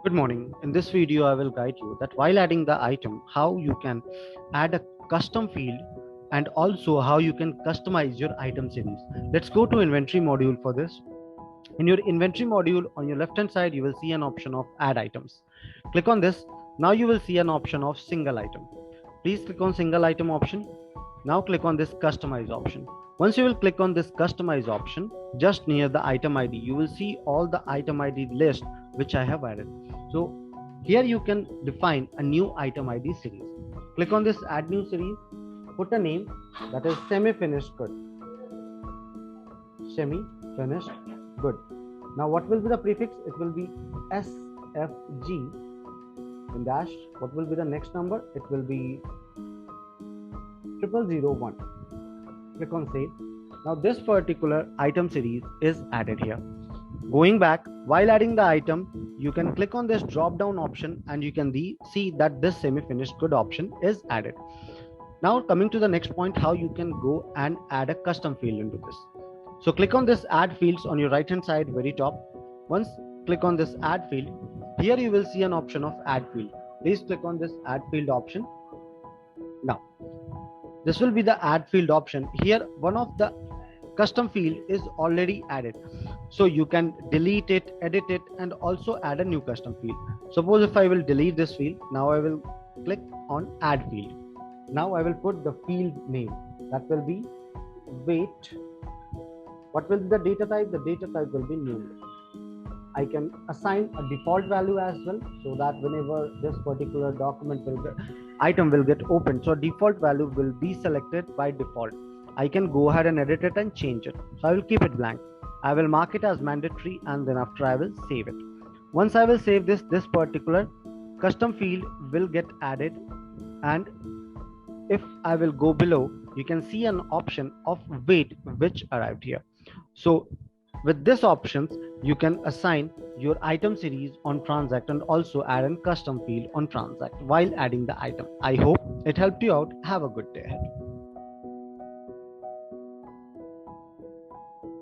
Good morning. In this video, I will guide you that while adding the item, how you can add a custom field and also how you can customize your item series. Let's go to inventory module for this. In your inventory module, on your left hand side, you will see an option of add items. Click on this. Now you will see an option of single item. Please click on single item option. Now click on this customize option. Once you will click on this customize option, just near the item ID, you will see all the item ID list which I have added. So here you can define a new item ID series. Click on this add new series, put a name that is semi-finished good. Semi-finished good. Now what will be the prefix? It will be SFG in dash. What will be the next number? It will be 0001. Click on save. Now this particular item series is added here. Going back, while adding the item, you can click on this drop down option and you can see that this semi-finished good option is added. Now coming to the next point, how you can go and add a custom field into this. So click on this add fields on your right hand side very top. Once click on this add field, here you will see an option of add field. Please click on this add field option. Now this will be the add field option. Here one of the custom field is already added, so you can delete it, edit it, and also add a new custom field. Suppose if I will delete this field, now I will click on add field. Now I will put the field name, that will be weight. What will be the data type? The data type will be numeric. I can assign a default value as well, so that whenever this particular item will get opened, so default value will be selected by default. I can go ahead and edit it and change it. So I will keep it blank. I will mark it as mandatory, and then after I will save it. Once I will save this particular custom field will get added, and if I will go below, you can see an option of weight which arrived here. So with this options, you can assign your item series on TranZact and also add a custom field on TranZact while adding the item. I hope it helped you out. Have a good day ahead.